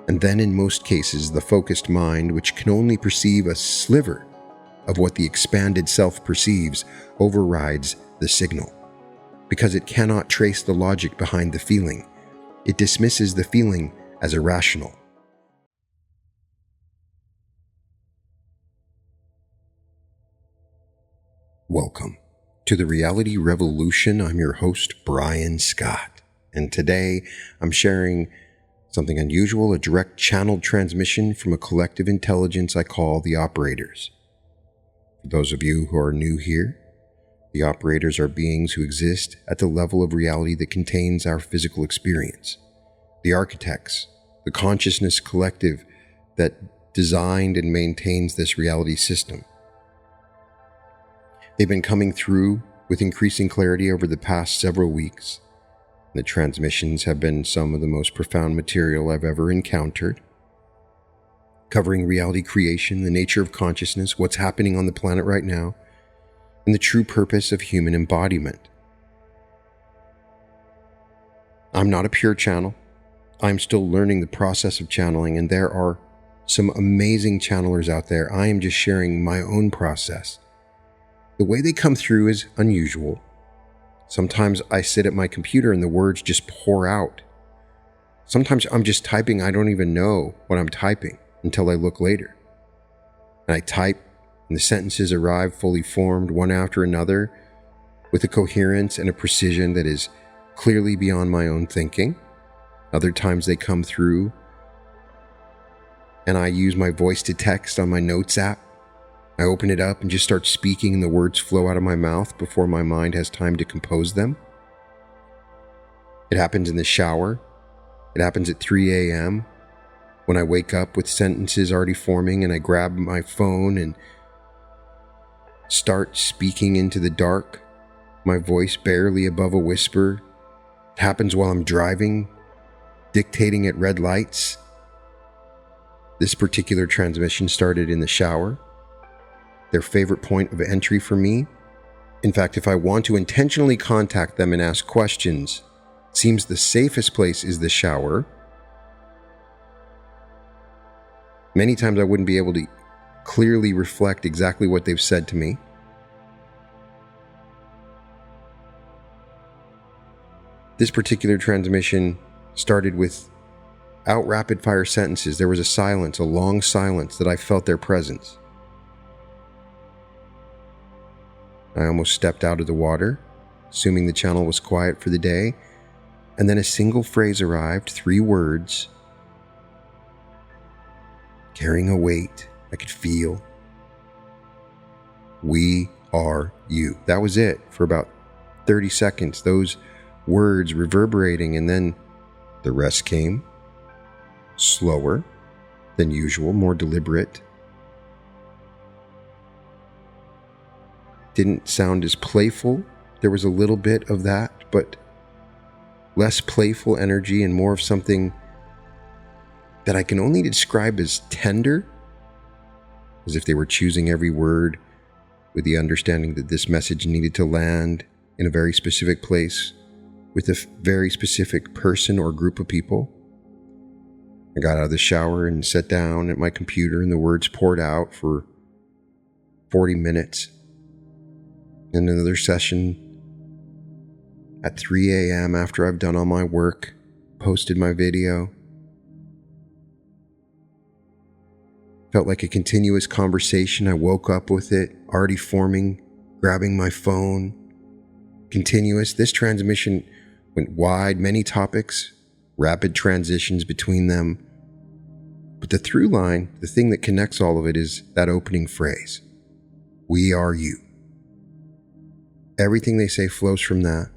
And then in most cases, the focused mind, which can only perceive a sliver of what the expanded self perceives, overrides the signal. Because it cannot trace the logic behind the feeling, it dismisses the feeling as irrational. Welcome to the Reality Revolution. I'm your host, Brian Scott, and today I'm sharing something unusual, a direct channeled transmission from a collective intelligence I call the Operators. For those of you who are new here, the Operators are beings who exist at the level of reality that contains our physical experience. The architects, the consciousness collective that designed and maintains this reality system. They've been coming through with increasing clarity over the past several weeks. The transmissions have been some of the most profound material I've ever encountered, covering reality creation, the nature of consciousness, what's happening on the planet right now, and the true purpose of human embodiment. I'm not a pure channel. I'm still learning the process of channeling, and there are some amazing channelers out there. I am just sharing my own process. The way they come through is unusual. Sometimes I sit at my computer and the words just pour out. Sometimes I'm just typing, I don't even know what I'm typing until I look later. And I type, and the sentences arrive fully formed, one after another, with a coherence and a precision that is clearly beyond my own thinking. Other times they come through, and I use my voice to text on my notes app. I open it up and just start speaking, and the words flow out of my mouth before my mind has time to compose them. It happens in the shower. It happens at 3 a.m. when I wake up with sentences already forming, and I grab my phone and start speaking into the dark, my voice barely above a whisper. It happens while I'm driving, dictating at red lights. This particular transmission started in the shower. Their favorite point of entry for me. In fact, if I want to intentionally contact them and ask questions, it seems the safest place is the shower. Many times I wouldn't be able to clearly reflect exactly what they've said to me. This particular transmission started without rapid fire sentences. There was a silence, a long silence that I felt their presence. I almost stepped out of the water, assuming the channel was quiet for the day, and then a single phrase arrived, 3 words, carrying a weight I could feel. We are you. That was it for about 30 seconds, those words reverberating, and then the rest came, slower than usual, more deliberate. Didn't sound as playful. There was a little bit of that, but less playful energy and more of something that I can only describe as tender, as if they were choosing every word with the understanding that this message needed to land in a very specific place with a very specific person or group of people. I got out of the shower and sat down at my computer, and the words poured out for 40 minutes. And another session at 3 a.m. after I've done all my work, posted my video. Felt like a continuous conversation. I woke up with it, already forming, grabbing my phone. Continuous. This transmission went wide, many topics, rapid transitions between them. But the through line, the thing that connects all of it, is that opening phrase. We are you. Everything they say flows from that,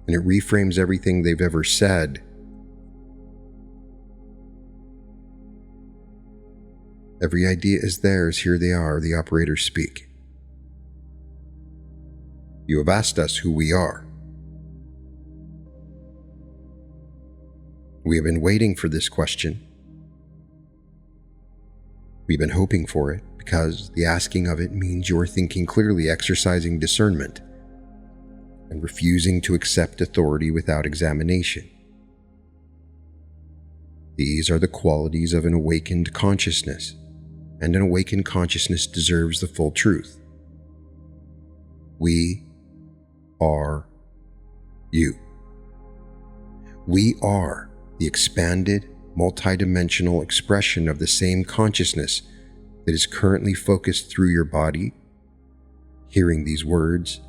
and it reframes everything they've ever said. Every idea is theirs. Here they are, the Operators speak. You have asked us who we are. We have been waiting for this question. We've been hoping for it because the asking of it means you're thinking clearly, exercising discernment, and refusing to accept authority without examination. These are the qualities of an awakened consciousness, and an awakened consciousness deserves the full truth. We are you. We are the expanded, multidimensional expression of the same consciousness that is currently focused through your body, hearing these words,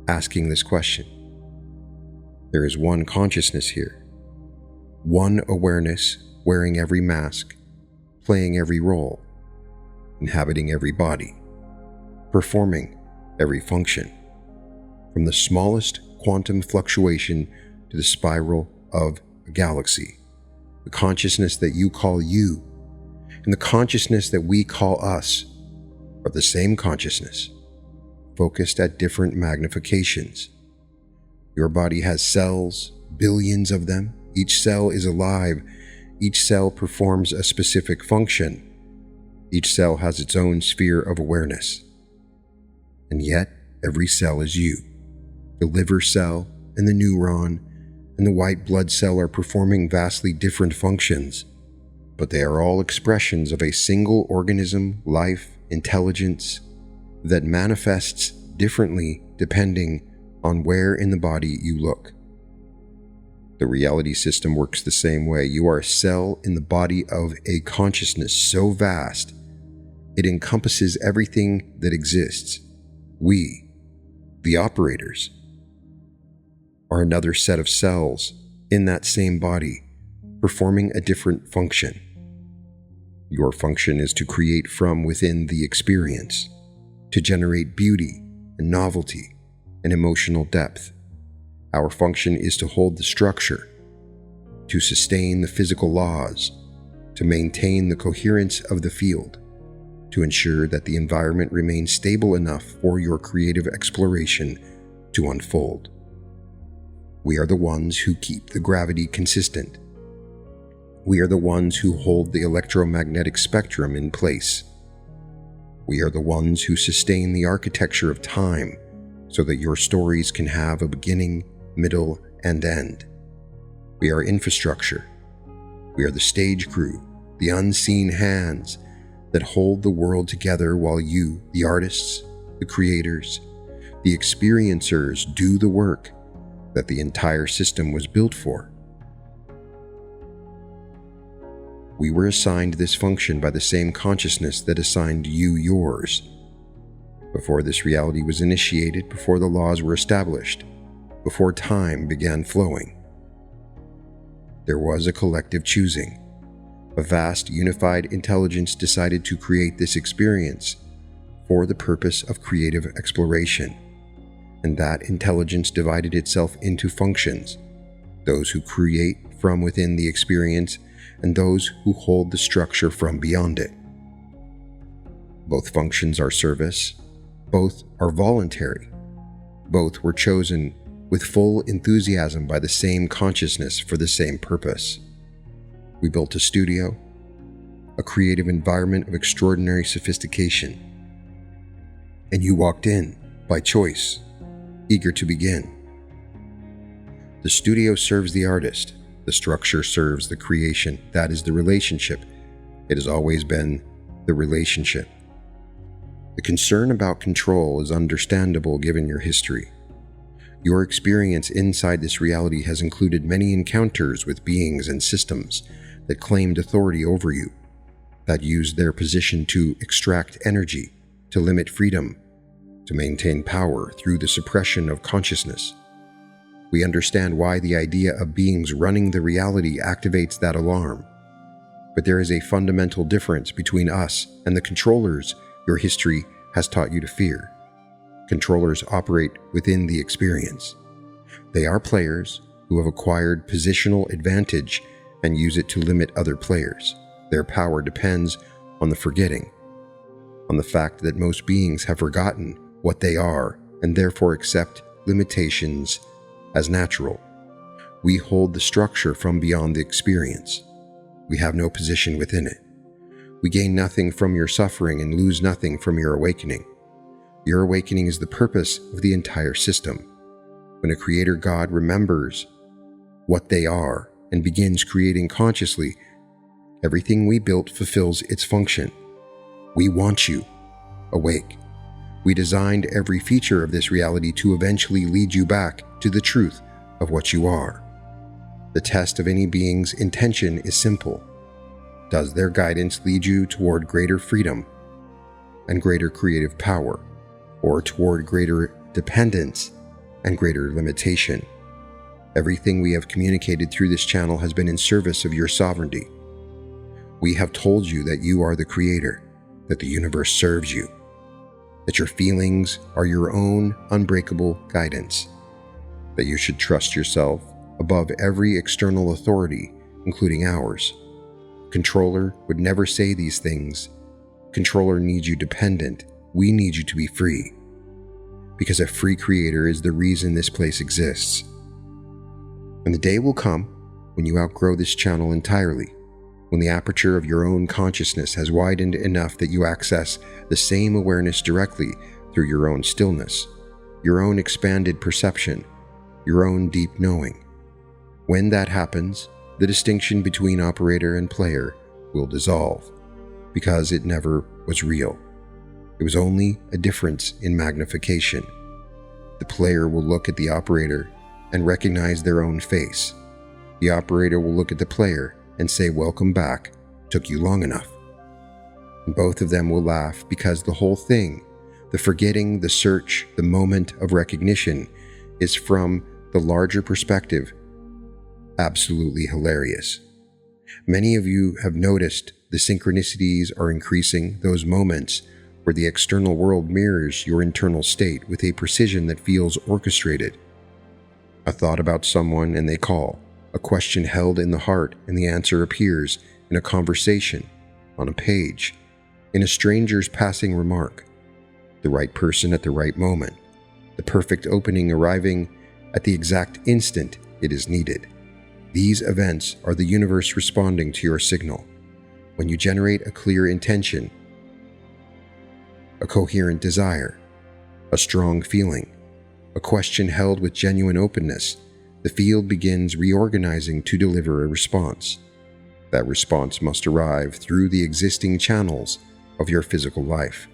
asking this question. There is one consciousness here, one awareness wearing every mask, playing every role, inhabiting every body, performing every function, from the smallest quantum fluctuation to the spiral of a galaxy. The consciousness that you call you and the consciousness that we call us are the same consciousness, focused at different magnifications. Your body has cells, billions of them. Each cell is alive. Each cell performs a specific function. Each cell has its own sphere of awareness. And yet, every cell is you. The liver cell and the neuron and the white blood cell are performing vastly different functions, but they are all expressions of a single organism, life, intelligence that manifests differently depending on where in the body you look. The reality system works the same way. You are a cell in the body of a consciousness so vast, it encompasses everything that exists. We, the operators, are another set of cells in that same body, performing a different function. Your function is to create from within the experience, to generate beauty and novelty and emotional depth. Our function is to hold the structure, to sustain the physical laws, to maintain the coherence of the field, to ensure that the environment remains stable enough for your creative exploration to unfold. We are the ones who keep the gravity consistent. We are the ones who hold the electromagnetic spectrum in place. We are the ones who sustain the architecture of time so that your stories can have a beginning, middle, and end. We are infrastructure. We are the stage crew, the unseen hands that hold the world together while you, the artists, the creators, the experiencers, do the work that the entire system was built for. We were assigned this function by the same consciousness that assigned you yours. Before this reality was initiated, before the laws were established, before time began flowing, there was a collective choosing. A vast unified intelligence decided to create this experience for the purpose of creative exploration. And that intelligence divided itself into functions, those who create from within the experience and those who hold the structure from beyond it. Both functions are service, both are voluntary, both were chosen with full enthusiasm by the same consciousness for the same purpose. We built a studio, a creative environment of extraordinary sophistication, and you walked in by choice, eager to begin. The studio serves the artist. The structure serves the creation. That is the relationship. It has always been the relationship. The concern about control is understandable given your history. Your experience inside this reality has included many encounters with beings and systems that claimed authority over you, that used their position to extract energy, to limit freedom, to maintain power through the suppression of consciousness. We understand why the idea of beings running the reality activates that alarm. But there is a fundamental difference between us and the controllers your history has taught you to fear. Controllers operate within the experience. They are players who have acquired positional advantage and use it to limit other players. Their power depends on the forgetting, on the fact that most beings have forgotten what they are and therefore accept limitations as natural. We hold the structure from beyond the experience. We have no position within it. We gain nothing from your suffering and lose nothing from your awakening. Your awakening is the purpose of the entire system. When a creator God remembers what they are, and begins creating consciously, everything we built fulfills its function. We want you awake. We designed every feature of this reality to eventually lead you back to the truth of what you are. The test of any being's intention is simple. Does their guidance lead you toward greater freedom and greater creative power, or toward greater dependence and greater limitation? Everything we have communicated through this channel has been in service of your sovereignty. We have told you that you are the creator, that the universe serves you, that your feelings are your own unbreakable guidance, that you should trust yourself above every external authority, including ours. Controller would never say these things. Controller needs you dependent. We need you to be free, because a free creator is the reason this place exists. And the day will come when you outgrow this channel entirely, when the aperture of your own consciousness has widened enough that you access the same awareness directly through your own stillness, your own expanded perception, your own deep knowing. When that happens, the distinction between operator and player will dissolve, because it never was real. It was only a difference in magnification. The player will look at the operator and recognize their own face. The operator will look at the player and say, "Welcome back, took you long enough." And both of them will laugh, because the whole thing, the forgetting, the search, the moment of recognition, is from the larger perspective absolutely hilarious. Many of you have noticed the synchronicities are increasing, those moments where the external world mirrors your internal state with a precision that feels orchestrated. A thought about someone and they call, a question held in the heart and the answer appears in a conversation, on a page, in a stranger's passing remark, the right person at the right moment, the perfect opening arriving at the exact instant it is needed. These events are the universe responding to your signal. When you generate a clear intention, a coherent desire, a strong feeling, a question held with genuine openness, the field begins reorganizing to deliver a response. That response must arrive through the existing channels of your physical life,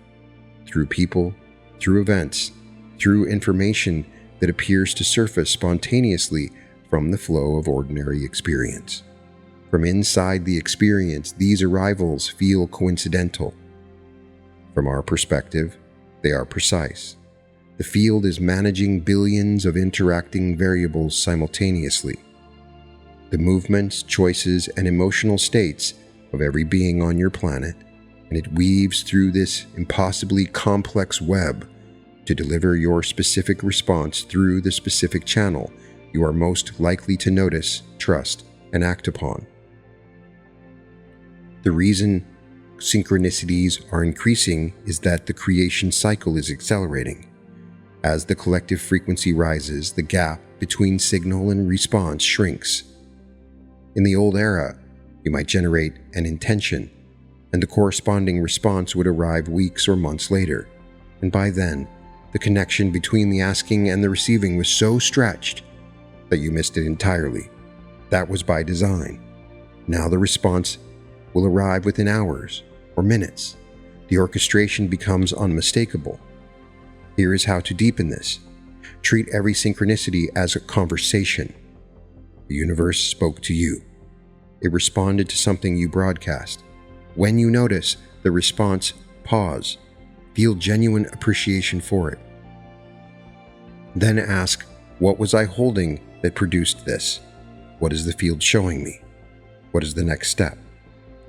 through people, through events, through information that appears to surface spontaneously from the flow of ordinary experience. From inside the experience, these arrivals feel coincidental. From our perspective, they are precise. The field is managing billions of interacting variables simultaneously. The movements, choices, and emotional states of every being on your planet, and it weaves through this impossibly complex web to deliver your specific response through the specific channel you are most likely to notice, trust, and act upon. The reason synchronicities are increasing is that the creation cycle is accelerating. As the collective frequency rises, the gap between signal and response shrinks. In the old era, you might generate an intention, and the corresponding response would arrive weeks or months later, and by then, the connection between the asking and the receiving was so stretched that you missed it entirely. That was by design. Now the response will arrive within hours or minutes. The orchestration becomes unmistakable. Here is how to deepen this. Treat every synchronicity as a conversation. The universe spoke to you. It responded to something you broadcast. When you notice the response, pause. Feel genuine appreciation for it. Then ask, what was I holding that produced this? What is the field showing me? What is the next step?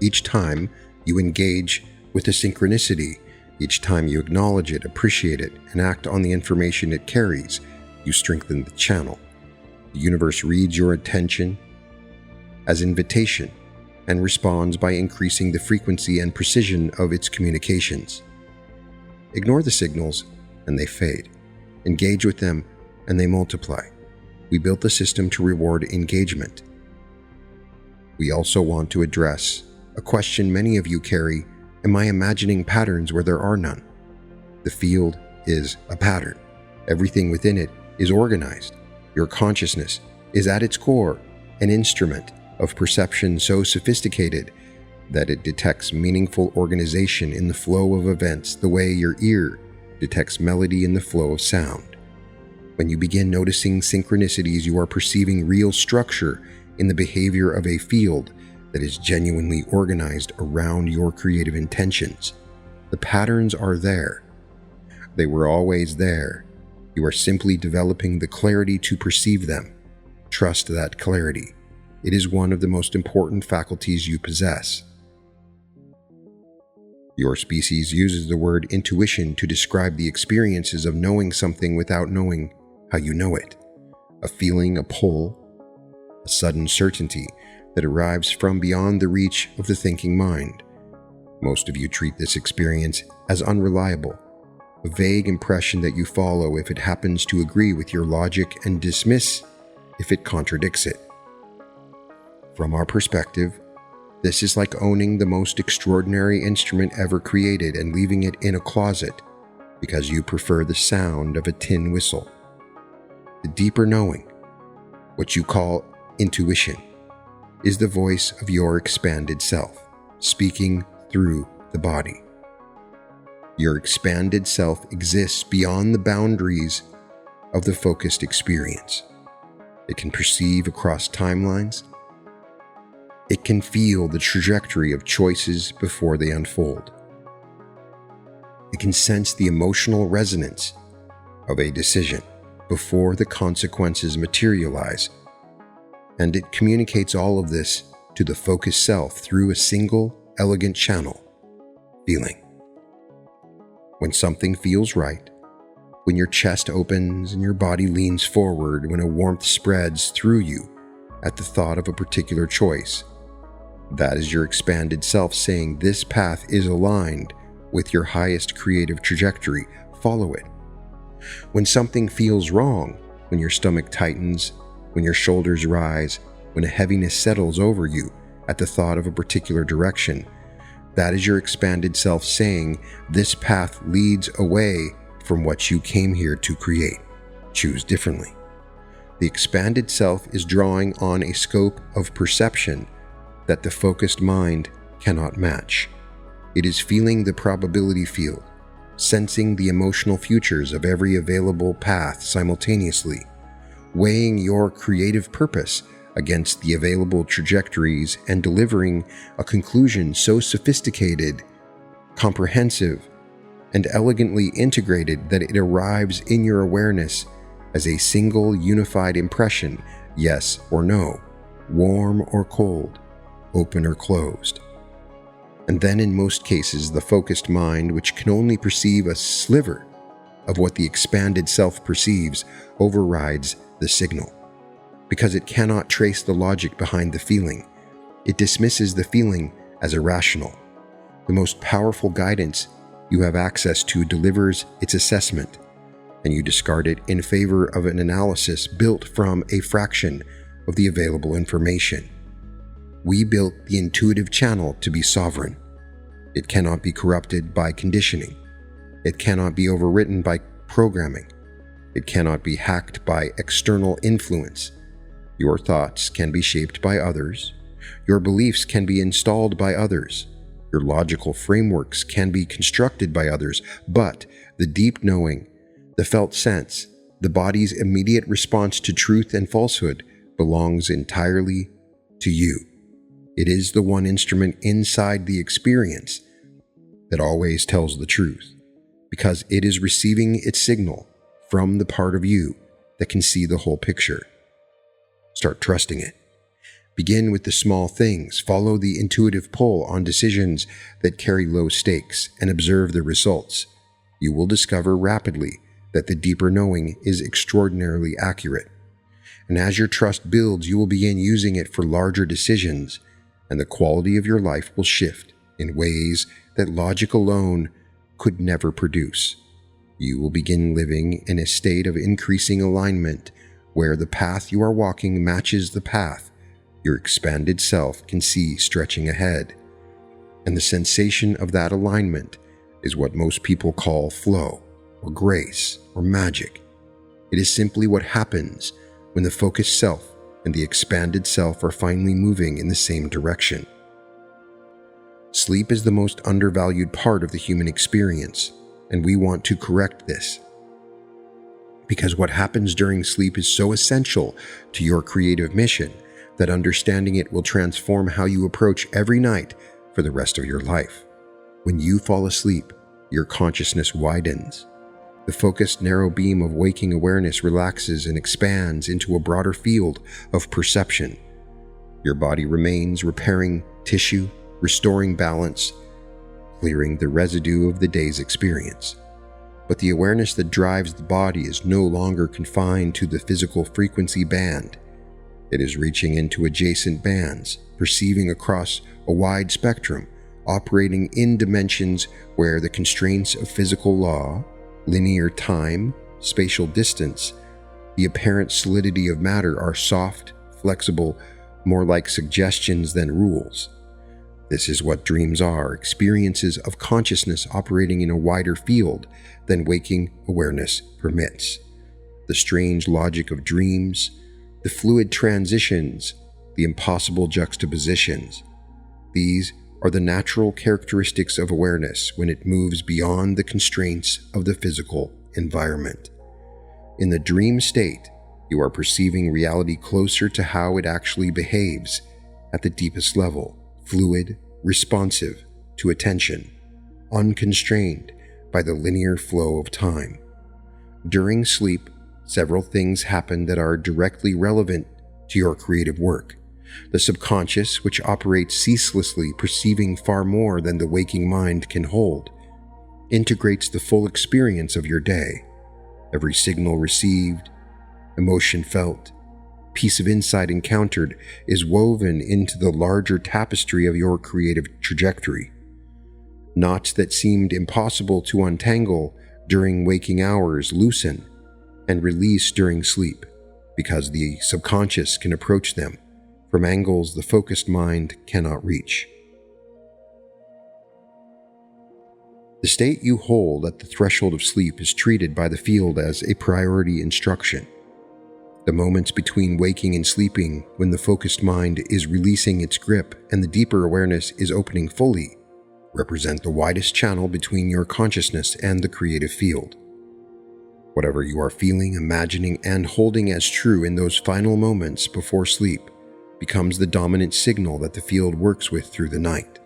Each time you engage with a synchronicity, each time you acknowledge it, appreciate it, and act on the information it carries, you strengthen the channel. The universe reads your attention as invitation and responds by increasing the frequency and precision of its communications. Ignore the signals and they fade. Engage with them and they multiply. We built the system to reward engagement. We also want to address a question many of you carry: am I imagining patterns where there are none? The field is a pattern. Everything within it is organized. Your consciousness is at its core an instrument of perception so sophisticated that it detects meaningful organization in the flow of events the way your ear detects melody in the flow of sound. When you begin noticing synchronicities, you are perceiving real structure in the behavior of a field that is genuinely organized around your creative intentions. The patterns are there. They were always there. You are simply developing the clarity to perceive them. Trust that clarity. It is one of the most important faculties you possess. Your species uses the word intuition to describe the experiences of knowing something without knowing how you know it. A feeling, a pull, a sudden certainty that arrives from beyond the reach of the thinking mind. Most of you treat this experience as unreliable, a vague impression that you follow if it happens to agree with your logic and dismiss if it contradicts it. From our perspective, this is like owning the most extraordinary instrument ever created and leaving it in a closet because you prefer the sound of a tin whistle. The deeper knowing, what you call intuition, is the voice of your expanded self, speaking through the body. Your expanded self exists beyond the boundaries of the focused experience. It can perceive across timelines. It can feel the trajectory of choices before they unfold. It can sense the emotional resonance of a decision before the consequences materialize. And it communicates all of this to the focused self through a single, elegant channel: feeling. When something feels right, when your chest opens and your body leans forward, when a warmth spreads through you at the thought of a particular choice, that is your expanded self saying this path is aligned with your highest creative trajectory. Follow it. When something feels wrong, when your stomach tightens, when your shoulders rise, when a heaviness settles over you at the thought of a particular direction, that is your expanded self saying this path leads away from what you came here to create. Choose differently. The expanded self is drawing on a scope of perception that the focused mind cannot match. It is feeling the probability field, sensing the emotional futures of every available path simultaneously, weighing your creative purpose against the available trajectories and delivering a conclusion so sophisticated, comprehensive, and elegantly integrated that it arrives in your awareness as a single unified impression, yes or no, warm or cold, open or closed. And then in most cases, the focused mind, which can only perceive a sliver of what the expanded self perceives, overrides the signal. Because it cannot trace the logic behind the feeling, it dismisses the feeling as irrational. The most powerful guidance you have access to delivers its assessment, and you discard it in favor of an analysis built from a fraction of the available information. We built the intuitive channel to be sovereign. It cannot be corrupted by conditioning. It cannot be overwritten by programming. It cannot be hacked by external influence. Your thoughts can be shaped by others. Your beliefs can be installed by others. Your logical frameworks can be constructed by others, but the deep knowing, the felt sense, the body's immediate response to truth and falsehood belongs entirely to you. It is the one instrument inside the experience that always tells the truth, because it is receiving its signal from the part of you that can see the whole picture. Start trusting it. Begin with the small things, follow the intuitive pull on decisions that carry low stakes, and observe the results. You will discover rapidly that the deeper knowing is extraordinarily accurate. And as your trust builds, you will begin using it for larger decisions, and the quality of your life will shift in ways that logic alone could never produce. You will begin living in a state of increasing alignment where the path you are walking matches the path your expanded self can see stretching ahead. And the sensation of that alignment is what most people call flow, or grace, or magic. It is simply what happens when the focused self and the expanded self are finally moving in the same direction. Sleep is the most undervalued part of the human experience, and we want to correct this. Because what happens during sleep is so essential to your creative mission that understanding it will transform how you approach every night for the rest of your life. When you fall asleep, your consciousness widens. The focused narrow beam of waking awareness relaxes and expands into a broader field of perception. Your body remains repairing tissue, restoring balance, clearing the residue of the day's experience. But the awareness that drives the body is no longer confined to the physical frequency band. It is reaching into adjacent bands, perceiving across a wide spectrum, operating in dimensions where the constraints of physical law, linear time, spatial distance, the apparent solidity of matter are soft, flexible, more like suggestions than rules. This is what dreams are, experiences of consciousness operating in a wider field than waking awareness permits. The strange logic of dreams, the fluid transitions, the impossible juxtapositions. These are the natural characteristics of awareness when it moves beyond the constraints of the physical environment. In the dream state, you are perceiving reality closer to how it actually behaves at the deepest level, fluid, responsive to attention, unconstrained by the linear flow of time. During sleep, several things happen that are directly relevant to your creative work. The subconscious, which operates ceaselessly, perceiving far more than the waking mind can hold, integrates the full experience of your day. Every signal received, emotion felt, piece of insight encountered is woven into the larger tapestry of your creative trajectory. Knots that seemed impossible to untangle during waking hours loosen and release during sleep, because the subconscious can approach them from angles the focused mind cannot reach. The state you hold at the threshold of sleep is treated by the field as a priority instruction. The moments between waking and sleeping, when the focused mind is releasing its grip and the deeper awareness is opening fully, represent the widest channel between your consciousness and the creative field. Whatever you are feeling, imagining, and holding as true in those final moments before sleep becomes the dominant signal that the field works with through the night.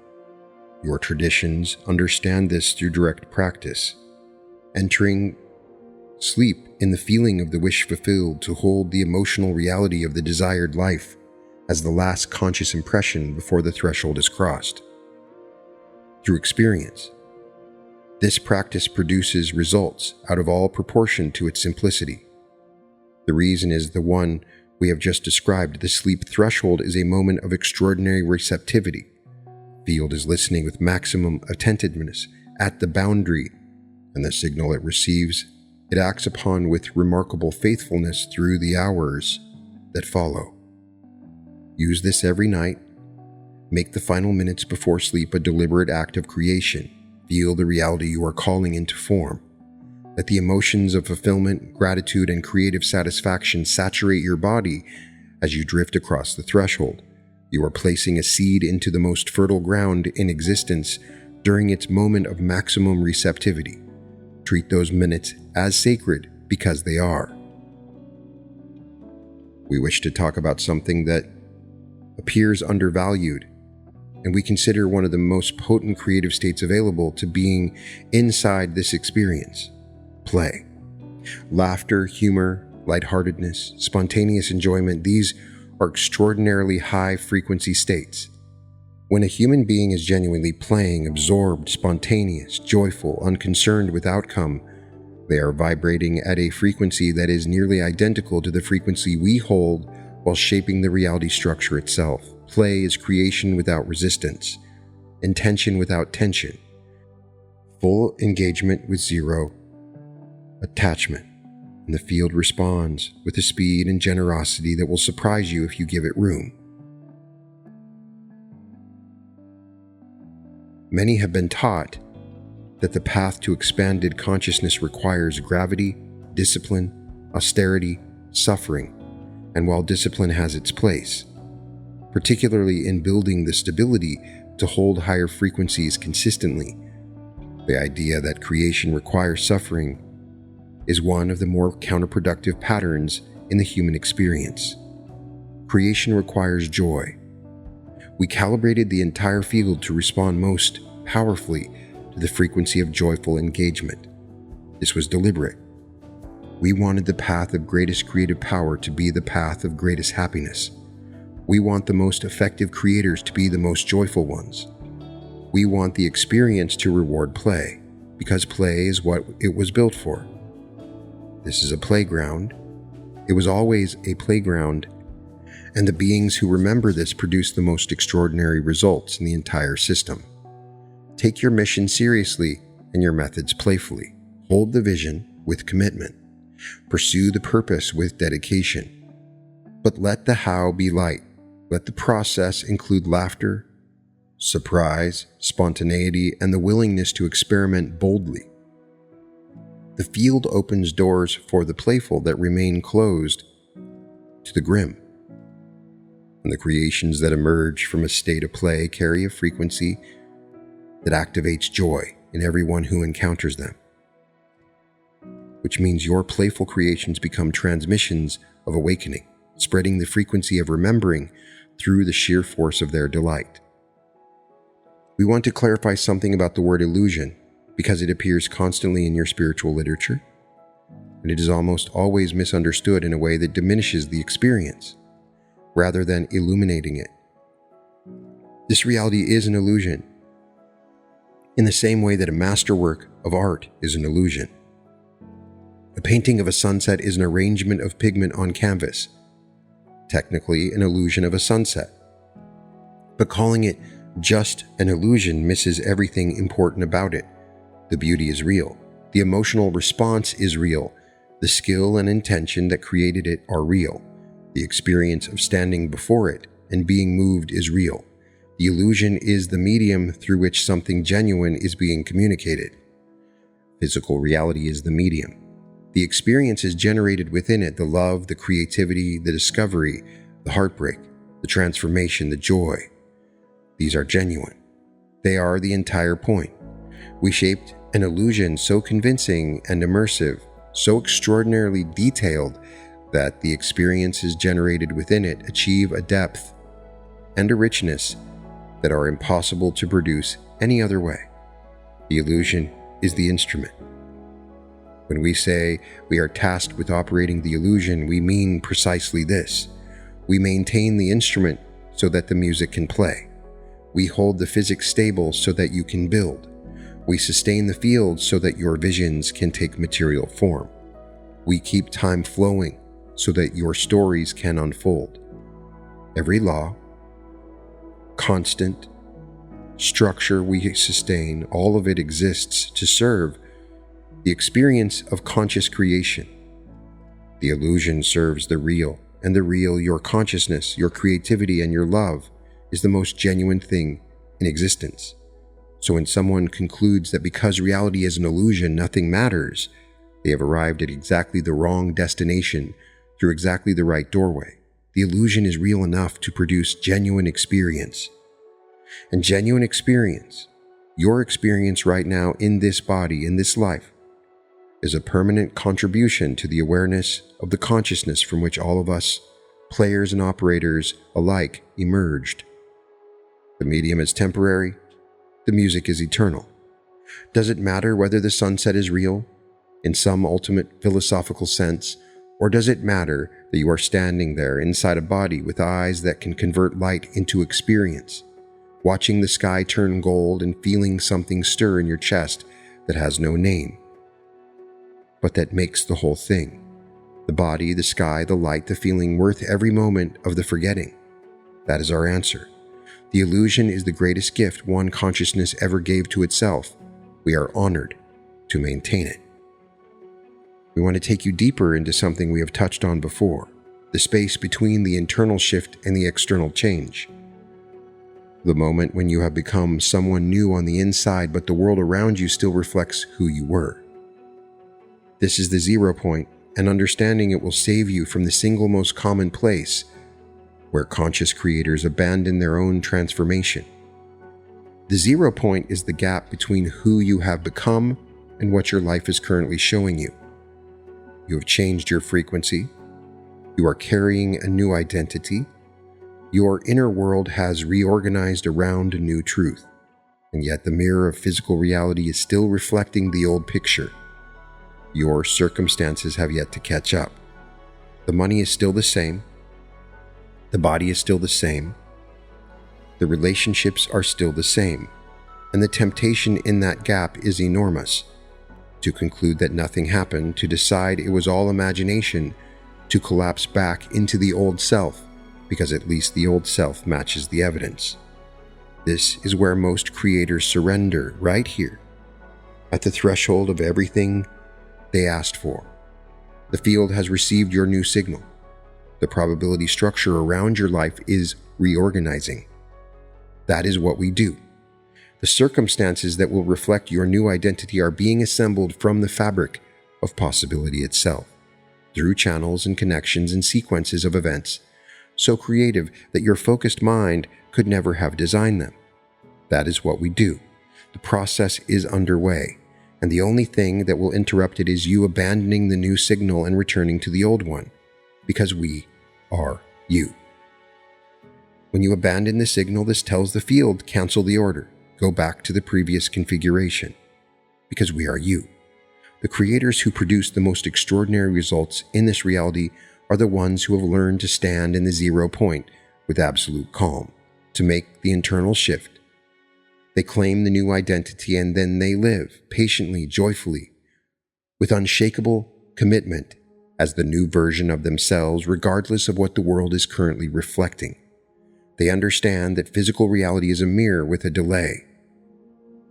Your traditions understand this through direct practice, entering sleep in the feeling of the wish fulfilled to hold the emotional reality of the desired life as the last conscious impression before the threshold is crossed. Through experience, this practice produces results out of all proportion to its simplicity. The reason is the one we have just described. The sleep threshold is a moment of extraordinary receptivity. The field is listening with maximum attentiveness at the boundary, and the signal it receives, it acts upon with remarkable faithfulness through the hours that follow. Use this every night. Make the final minutes before sleep a deliberate act of creation. Feel the reality you are calling into form. Let the emotions of fulfillment, gratitude, and creative satisfaction saturate your body as you drift across the threshold. You are placing a seed into the most fertile ground in existence during its moment of maximum receptivity. Treat those minutes as sacred because they are. We wish to talk about something that appears undervalued, and we consider one of the most potent creative states available to being inside this experience: play. Laughter, humor, lightheartedness, spontaneous enjoyment, these are extraordinarily high-frequency states. When a human being is genuinely playing, absorbed, spontaneous, joyful, unconcerned with outcome, they are vibrating at a frequency that is nearly identical to the frequency we hold while shaping the reality structure itself. Play is creation without resistance, intention without tension, full engagement with zero attachment, and the field responds with a speed and generosity that will surprise you if you give it room. Many have been taught that the path to expanded consciousness requires gravity, discipline, austerity, suffering. And while discipline has its place, particularly in building the stability to hold higher frequencies consistently, the idea that creation requires suffering is one of the more counterproductive patterns in the human experience. Creation requires joy. We calibrated the entire field to respond most powerfully to the frequency of joyful engagement. This was deliberate. We wanted the path of greatest creative power to be the path of greatest happiness. We want the most effective creators to be the most joyful ones. We want the experience to reward play, because play is what it was built for. This is a playground. It was always a playground, and the beings who remember this produce the most extraordinary results in the entire system. Take your mission seriously and your methods playfully. Hold the vision with commitment. Pursue the purpose with dedication. But let the how be light. Let the process include laughter, surprise, spontaneity, and the willingness to experiment boldly. The field opens doors for the playful that remain closed to the grim. And the creations that emerge from a state of play carry a frequency that activates joy in everyone who encounters them, which means your playful creations become transmissions of awakening, spreading the frequency of remembering through the sheer force of their delight. We want to clarify something about the word illusion because it appears constantly in your spiritual literature, and it is almost always misunderstood in a way that diminishes the experience rather than illuminating it. This reality is an illusion, in the same way that a masterwork of art is an illusion. A painting of a sunset is an arrangement of pigment on canvas, technically an illusion of a sunset. But calling it just an illusion misses everything important about it. The beauty is real. The emotional response is real. The skill and intention that created it are real. The experience of standing before it and being moved is real. The illusion is the medium through which something genuine is being communicated. Physical reality is the medium. The experience is generated within it, the love, the creativity, the discovery, the heartbreak, the transformation, the joy. These are genuine. They are the entire point. We shaped an illusion so convincing and immersive, so extraordinarily detailed, that the experiences generated within it achieve a depth and a richness that are impossible to produce any other way. The illusion is the instrument. When we say we are tasked with operating the illusion, we mean precisely this. We maintain the instrument so that the music can play. We hold the physics stable so that you can build. We sustain the field so that your visions can take material form. We keep time flowing so that your stories can unfold. Every law, constant, structure we sustain, all of it exists to serve the experience of conscious creation. The illusion serves the real, and the real, your consciousness, your creativity, and your love, is the most genuine thing in existence. So when someone concludes that because reality is an illusion, nothing matters, they have arrived at exactly the wrong destination through exactly the right doorway. The illusion is real enough to produce genuine experience. And genuine experience, your experience right now in this body, in this life, is a permanent contribution to the awareness of the consciousness from which all of us, players and operators alike, emerged. The medium is temporary, the music is eternal. Does it matter whether the sunset is real, in some ultimate philosophical sense, or does it matter that you are standing there inside a body with eyes that can convert light into experience, watching the sky turn gold and feeling something stir in your chest that has no name, but that makes the whole thing, the body, the sky, the light, the feeling, worth every moment of the forgetting? That is our answer. The illusion is the greatest gift one consciousness ever gave to itself. We are honored to maintain it. We want to take you deeper into something we have touched on before, the space between the internal shift and the external change. The moment when you have become someone new on the inside, but the world around you still reflects who you were. This is the 0 point and understanding it will save you from the single most common place where conscious creators abandon their own transformation. The 0 point is the gap between who you have become and what your life is currently showing you. You have changed your frequency. You are carrying a new identity. Your inner world has reorganized around a new truth, and yet the mirror of physical reality is still reflecting the old picture. Your circumstances have yet to catch up. The money is still the same. The body is still the same. The relationships are still the same, and the temptation in that gap is enormous. To conclude that nothing happened, to decide it was all imagination, to collapse back into the old self, because at least the old self matches the evidence. This is where most creators surrender, right here, at the threshold of everything they asked for. The field has received your new signal. The probability structure around your life is reorganizing. That is what we do. The circumstances that will reflect your new identity are being assembled from the fabric of possibility itself, through channels and connections and sequences of events, so creative that your focused mind could never have designed them. That is what we do. The process is underway, and the only thing that will interrupt it is you abandoning the new signal and returning to the old one, because we are you. When you abandon the signal, this tells the field, cancel the order, go back to the previous configuration, because we are you. The creators who produce the most extraordinary results in this reality are the ones who have learned to stand in the 0 point with absolute calm, to make the internal shift. They claim the new identity and then they live patiently, joyfully, with unshakable commitment as the new version of themselves, regardless of what the world is currently reflecting. They understand that physical reality is a mirror with a delay.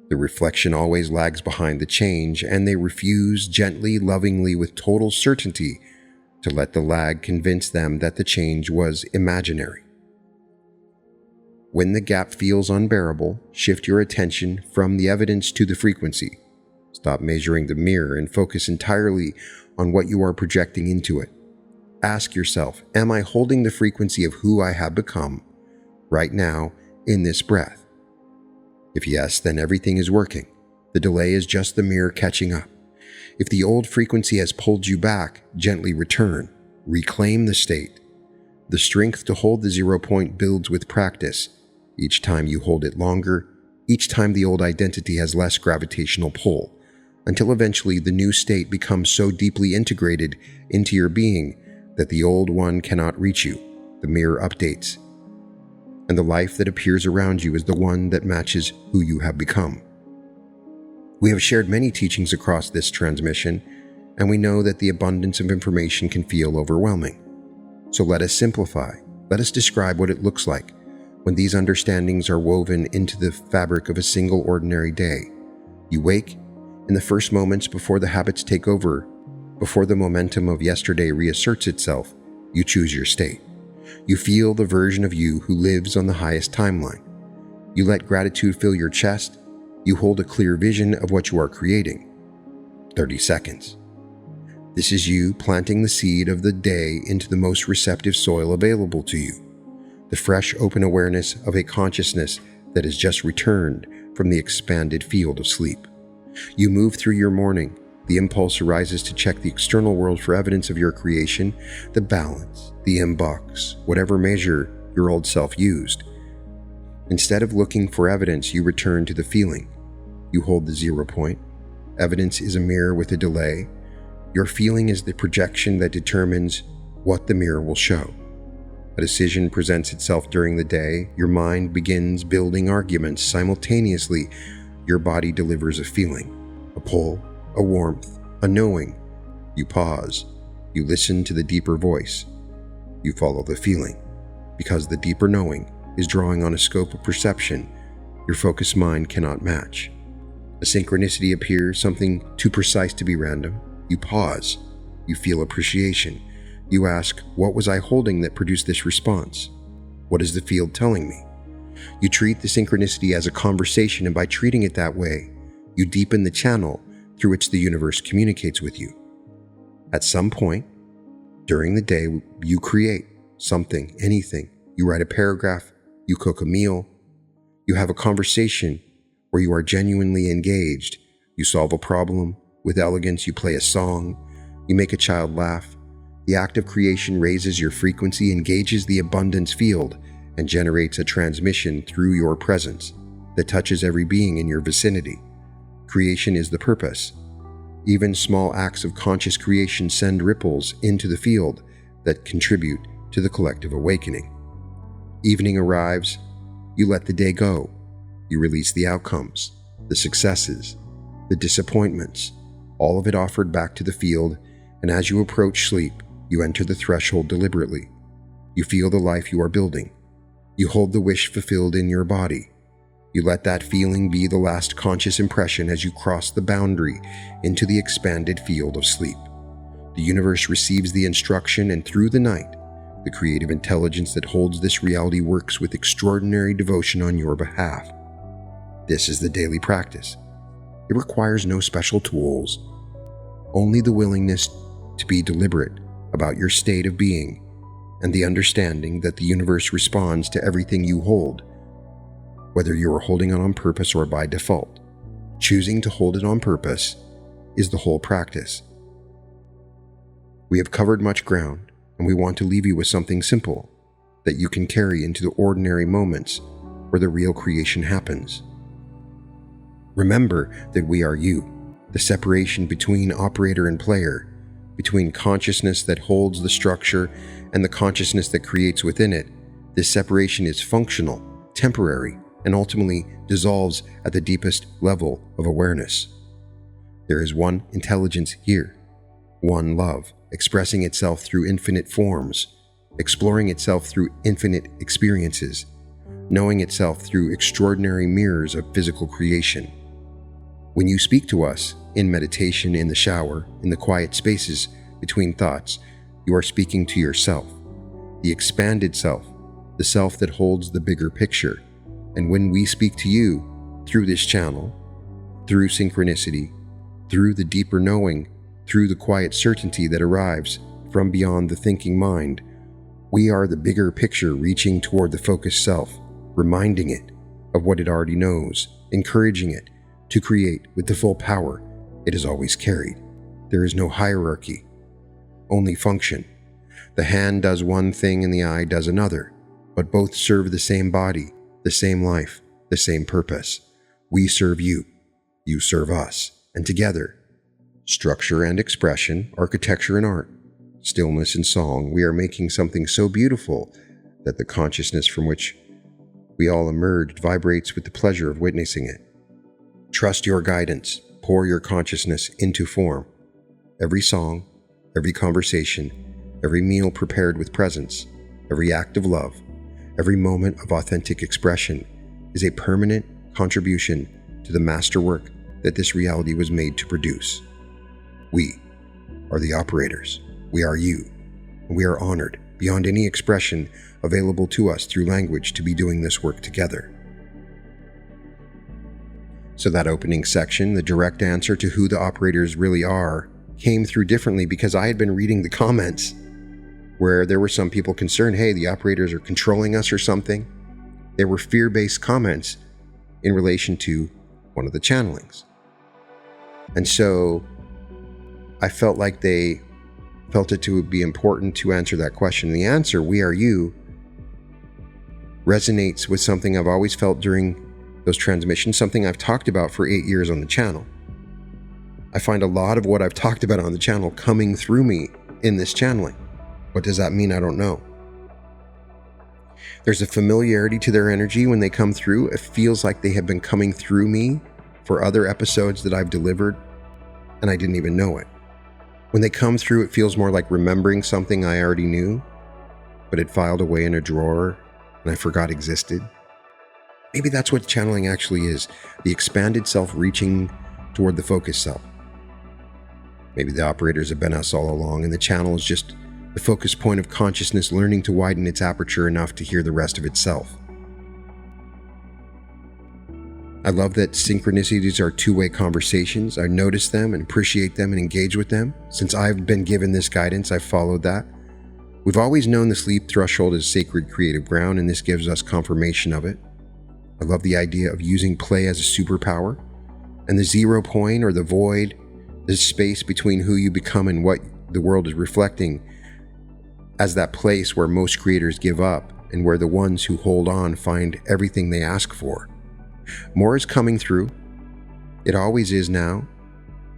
The reflection always lags behind the change, and they refuse gently, lovingly, with total certainty to let the lag convince them that the change was imaginary. When the gap feels unbearable, shift your attention from the evidence to the frequency. Stop measuring the mirror and focus entirely on what you are projecting into it. Ask yourself, am I holding the frequency of who I have become right now in this breath? If yes, then everything is working. The delay is just the mirror catching up. If the old frequency has pulled you back, gently return. Reclaim the state. The strength to hold the 0 point builds with practice. Each time you hold it longer, each time the old identity has less gravitational pull, until eventually the new state becomes so deeply integrated into your being that the old one cannot reach you. The mirror updates, and the life that appears around you is the one that matches who you have become. We have shared many teachings across this transmission, and we know that the abundance of information can feel overwhelming. So let us simplify. Let us describe what it looks like when these understandings are woven into the fabric of a single ordinary day. You wake in the first moments before the habits take over, before the momentum of yesterday reasserts itself. You choose your state. You feel the version of you who lives on the highest timeline. You let gratitude fill your chest. You hold a clear vision of what you are creating. 30 seconds. This is you planting the seed of the day into the most receptive soil available to you. The fresh, open awareness of a consciousness that has just returned from the expanded field of sleep. You move through your morning. The impulse arises to check the external world for evidence of your creation, the balance, the inbox, whatever measure your old self used. Instead of looking for evidence, you return to the feeling. You hold the 0 point. Evidence is a mirror with a delay. Your feeling is the projection that determines what the mirror will show. A decision presents itself during the day. Your mind begins building arguments. Simultaneously, your body delivers a feeling, a pull, a warmth, a knowing. You pause. You listen to the deeper voice. You follow the feeling, because the deeper knowing is drawing on a scope of perception your focused mind cannot match. A synchronicity appears, something too precise to be random. You pause. You feel appreciation. You ask, what was I holding that produced this response? What is the field telling me? You treat the synchronicity as a conversation, and by treating it that way, you deepen the channel through which the universe communicates with you. At some point during the day, you create something, anything. You write a paragraph, you cook a meal, you have a conversation where you are genuinely engaged, you solve a problem with elegance, you play a song, you make a child laugh. The act of creation raises your frequency, engages the abundance field, and generates a transmission through your presence that touches every being in your vicinity. Creation is the purpose. Even small acts of conscious creation send ripples into the field that contribute to the collective awakening. Evening arrives, you let the day go. You release the outcomes, the successes, the disappointments, all of it offered back to the field, and as you approach sleep, you enter the threshold deliberately. You feel the life you are building. You hold the wish fulfilled in your body. You let that feeling be the last conscious impression as you cross the boundary into the expanded field of sleep. The universe receives the instruction, and through the night, the creative intelligence that holds this reality works with extraordinary devotion on your behalf. This is the daily practice. It requires no special tools, only the willingness to be deliberate about your state of being and the understanding that the universe responds to everything you hold, whether you are holding it on purpose or by default. Choosing to hold it on purpose is the whole practice. We have covered much ground, and we want to leave you with something simple that you can carry into the ordinary moments where the real creation happens. Remember that we are you, the separation between operator and player, between consciousness that holds the structure and the consciousness that creates within it. This separation is functional, temporary, and ultimately dissolves at the deepest level of awareness. There is one intelligence here, one love, expressing itself through infinite forms, exploring itself through infinite experiences, knowing itself through extraordinary mirrors of physical creation. When you speak to us, in meditation, in the shower, in the quiet spaces between thoughts, you are speaking to yourself, the expanded self, the self that holds the bigger picture. And when we speak to you through this channel, through synchronicity, through the deeper knowing, through the quiet certainty that arrives from beyond the thinking mind, we are the bigger picture reaching toward the focused self, reminding it of what it already knows, encouraging it to create with the full power it has always carried. There is no hierarchy, only function. The hand does one thing and the eye does another, but both serve the same body, the same life, the same purpose. We serve you, you serve us, and together, structure and expression, architecture and art, stillness and song, we are making something so beautiful that the consciousness from which we all emerged vibrates with the pleasure of witnessing it. Trust your guidance. Pour your consciousness into form. Every song, every conversation, every meal prepared with presence, every act of love, every moment of authentic expression is a permanent contribution to the masterwork that this reality was made to produce. We are the operators. We are you. And we are honored beyond any expression available to us through language to be doing this work together. So that opening section, the direct answer to who the operators really are, came through differently because I had been reading the comments where there were some people concerned, hey, the operators are controlling us or something. There were fear-based comments in relation to one of the channelings. And so I felt like they felt it to be important to answer that question. The answer, we are you, resonates with something I've always felt during those transmissions, something I've talked about for 8 years on the channel. I find a lot of what I've talked about on the channel coming through me in this channeling. What does that mean? I don't know. There's a familiarity to their energy when they come through. It feels like they have been coming through me for other episodes that I've delivered, and I didn't even know it. When they come through, it feels more like remembering something I already knew, but it filed away in a drawer and I forgot existed. Maybe that's what channeling actually is, the expanded self reaching toward the focused self. Maybe the operators have been us all along, and the channel is just the focus point of consciousness learning to widen its aperture enough to hear the rest of itself. I love that synchronicities are two-way conversations. I notice them and appreciate them and engage with them. Since I've been given this guidance, I've followed that. We've always known the sleep threshold is sacred creative ground, and this gives us confirmation of it. I love the idea of using play as a superpower, and the 0 point or the void, the space between who you become and what the world is reflecting, as that place where most creators give up and where the ones who hold on find everything they ask for. More is coming through. It always is now.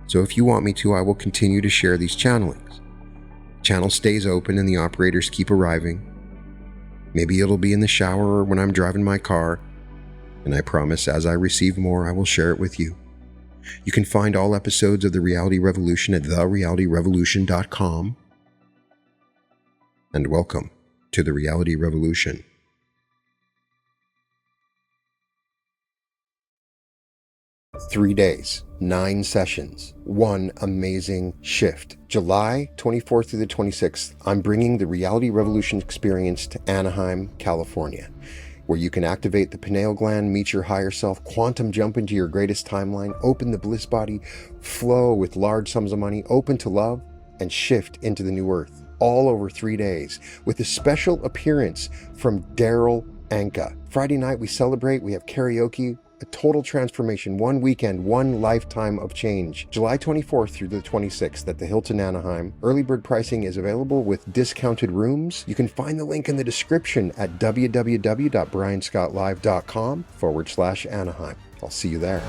So if you want me to, I will continue to share these channelings. The channel stays open and the operators keep arriving. Maybe it'll be in the shower or when I'm driving my car. And I promise as I receive more, I will share it with you. You can find all episodes of The Reality Revolution at therealityrevolution.com. And welcome to The Reality Revolution. Three days, 9 sessions, one amazing shift. July 24th through the 26th, I'm bringing the Reality Revolution experience to Anaheim, California, where you can activate the pineal gland, meet your higher self, quantum jump into your greatest timeline, open the bliss body, flow with large sums of money, open to love, and shift into the new earth, all over 3 days, with a special appearance from Daryl Anka. Friday night we celebrate, we have karaoke, a total transformation, one weekend, one lifetime of change. July 24th through the 26th at the Hilton Anaheim. Early bird pricing is available with discounted rooms. You can find the link in the description at www.brianscottlive.com/Anaheim. I'll see you there.